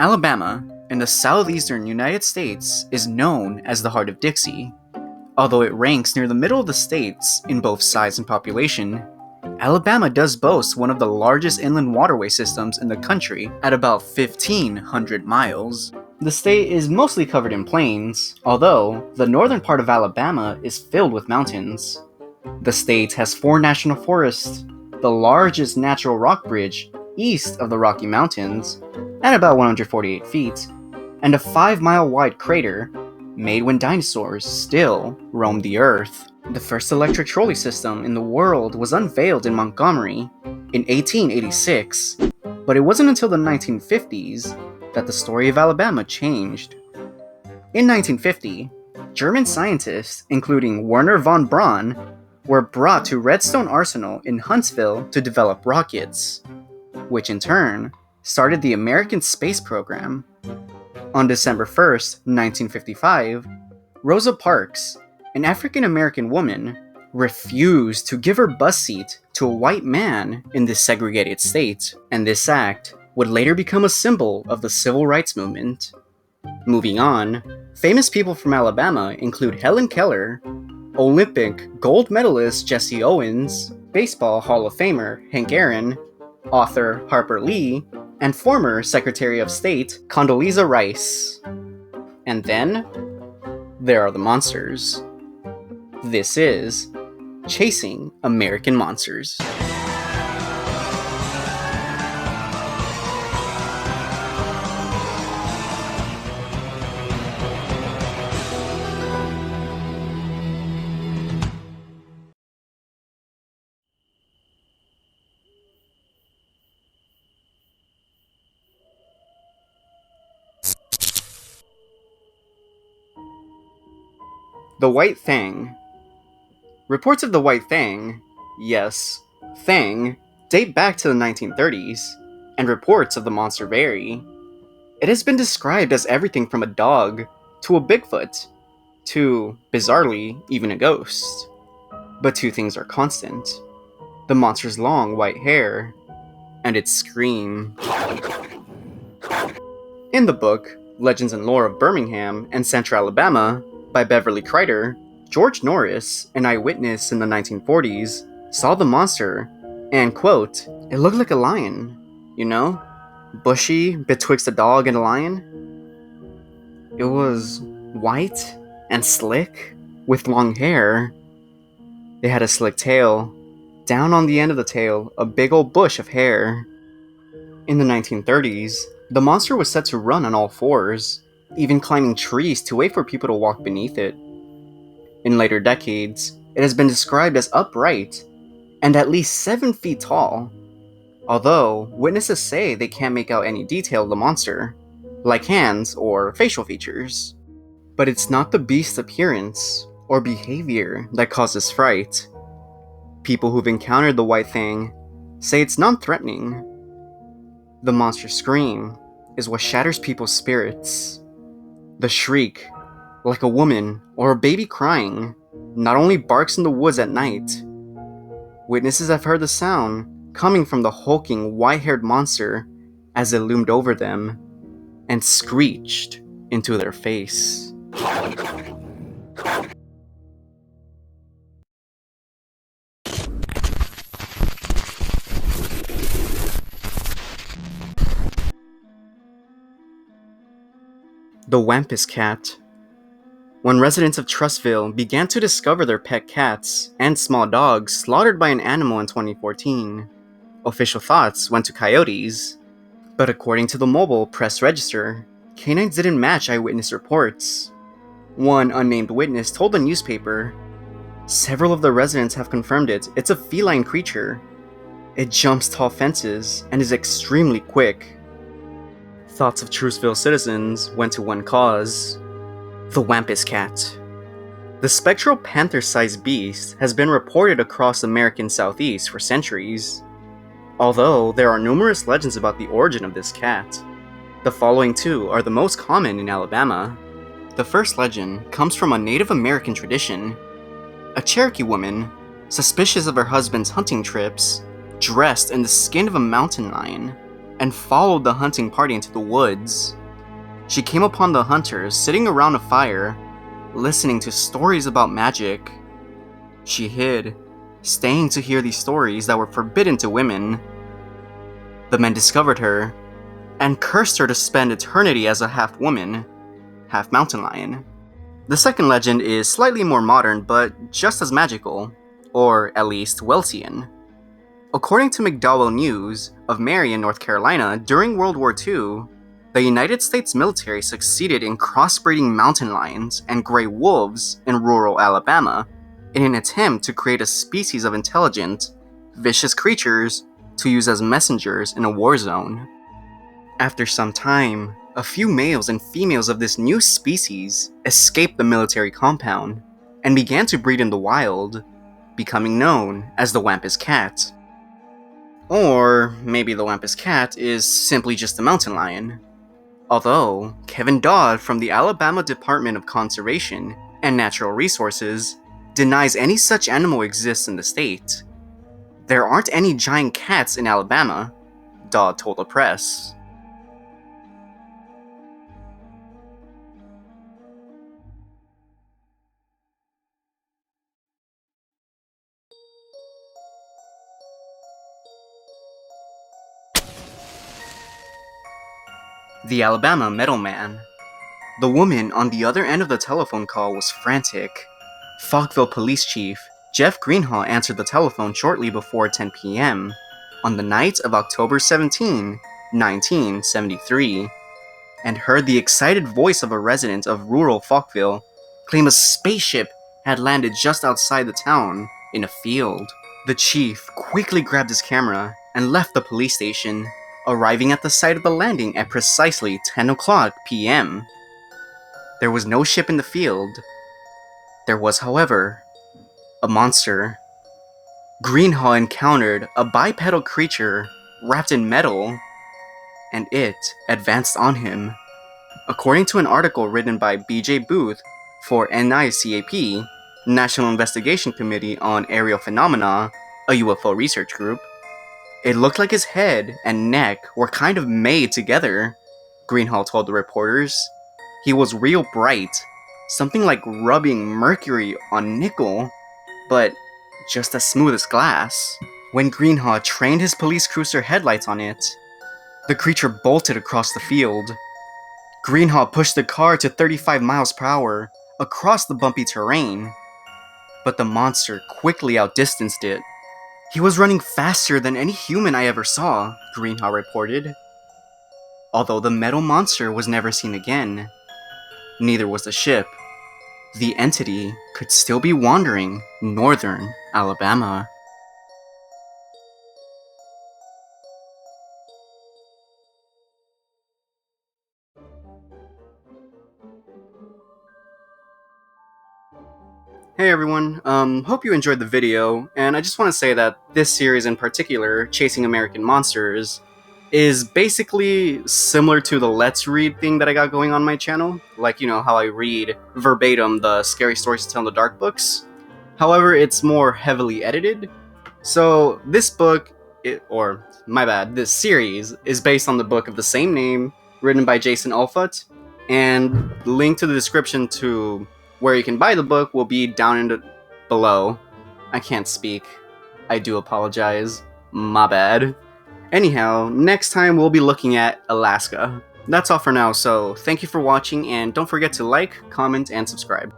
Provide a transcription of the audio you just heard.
Alabama, in the southeastern United States, is known as the Heart of Dixie. Although it ranks near the middle of the states in both size and population, Alabama does boast one of the largest inland waterway systems in the country at about 1,500 miles. The state is mostly covered in plains, although the northern part of Alabama is filled with mountains. The state has 4 national forests, the largest natural rock bridge east of the Rocky Mountains, at about 148 feet, and a 5-mile wide crater made when dinosaurs still roamed the earth. The first electric trolley system in the world was unveiled in Montgomery in 1886, but it wasn't until the 1950s that the story of Alabama changed. In 1950, German scientists, including Werner von Braun, were brought to Redstone Arsenal in Huntsville to develop rockets, which in turn started the American space program. On December 1st, 1955, Rosa Parks, an African-American woman, refused to give her bus seat to a white man in this segregated state, and this act would later become a symbol of the civil rights movement. Moving on, famous people from Alabama include Helen Keller, Olympic gold medalist Jesse Owens, Baseball Hall of Famer Hank Aaron, author Harper Lee, and former Secretary of State Condoleezza Rice. And then, there are the monsters. This is Chasing American Monsters. The White Thing. Reports of the White Thing, yes, Thing, date back to the 1930s, and reports of the monster vary. It has been described as everything from a dog, to a Bigfoot, to, bizarrely, even a ghost. But 2 things are constant: the monster's long white hair, and its scream. In the book, Legends and Lore of Birmingham and Central Alabama, by Beverly Crider, George Norris, an eyewitness in the 1940s, saw the monster, and, quote, "It looked like a lion, you know? Bushy, betwixt a dog and a lion. It was white and slick, with long hair. It had a slick tail. Down on the end of the tail, a big old bush of hair." In the 1930s, the monster was said to run on all 4s, even climbing trees to wait for people to walk beneath it. In later decades, it has been described as upright and at least 7 feet tall, although witnesses say they can't make out any detail of the monster, like hands or facial features. But it's not the beast's appearance or behavior that causes fright. People who've encountered the White Thing say it's non-threatening. The monster's scream is what shatters people's spirits. The shriek, like a woman or a baby crying, not only barks in the woods at night. Witnesses have heard the sound coming from the hulking, white-haired monster as it loomed over them and screeched into their face. The Wampus Cat. When residents of Trussville began to discover their pet cats and small dogs slaughtered by an animal in 2014, official thoughts went to coyotes. But according to the Mobile Press Register, canines didn't match eyewitness reports. One unnamed witness told the newspaper, "Several of the residents have confirmed it. It's a feline creature. It jumps tall fences and is extremely quick." Thoughts of Trussville citizens went to one cause: the Wampus Cat. The spectral panther-sized beast has been reported across the American Southeast for centuries, although there are numerous legends about the origin of this cat. The following 2 are the most common in Alabama. The first legend comes from a Native American tradition. A Cherokee woman, suspicious of her husband's hunting trips, dressed in the skin of a mountain lion, and followed the hunting party into the woods. She came upon the hunters sitting around a fire, listening to stories about magic. She hid, staying to hear these stories that were forbidden to women. The men discovered her and cursed her to spend eternity as a half woman, half mountain lion. The second legend is slightly more modern but just as magical, or at least Welsian. According to McDowell News of Marion, North Carolina, during World War II, the United States military succeeded in crossbreeding mountain lions and gray wolves in rural Alabama in an attempt to create a species of intelligent, vicious creatures to use as messengers in a war zone. After some time, a few males and females of this new species escaped the military compound and began to breed in the wild, becoming known as the Wampus Cat. Or maybe the Wampus Cat is simply just a mountain lion. Although, Kevin Dodd from the Alabama Department of Conservation and Natural Resources denies any such animal exists in the state. There aren't any giant cats in Alabama, Dodd told the press. The Alabama Metal Man. The woman on the other end of the telephone call was frantic. Falkville Police Chief Jeff Greenhall answered the telephone shortly before 10 p.m. on the night of October 17, 1973, and heard the excited voice of a resident of rural Falkville claim a spaceship had landed just outside the town in a field. The chief quickly grabbed his camera and left the police station, arriving at the site of the landing at precisely 10 o'clock p.m. There was no ship in the field. There was, however, a monster. Greenhall encountered a bipedal creature wrapped in metal, and it advanced on him. According to an article written by B.J. Booth for NICAP, National Investigation Committee on Aerial Phenomena, a UFO research group, it looked like his head and neck were kind of made together, Greenhall told the reporters. He was real bright, something like rubbing mercury on nickel, but just as smooth as glass. When Greenhall trained his police cruiser headlights on it, the creature bolted across the field. Greenhall pushed the car to 35 miles per hour across the bumpy terrain, but the monster quickly outdistanced it. He was running faster than any human I ever saw, Greenhall reported. Although the metal monster was never seen again, neither was the ship. The entity could still be wandering northern Alabama. Hey everyone, hope you enjoyed the video, and I just want to say that this series in particular, Chasing American Monsters, is basically similar to the Let's Read thing that I got going on my channel, like, you know, how I read verbatim the Scary Stories to Tell in the Dark books. However, it's more heavily edited. So this book, this series, is based on the book of the same name, written by Jason Olfut, and the link to the description to where you can buy the book will be down in the below. I can't speak. I do apologize. My bad. Anyhow, next time we'll be looking at Alaska. That's all for now, so thank you for watching, and don't forget to like, comment, and subscribe.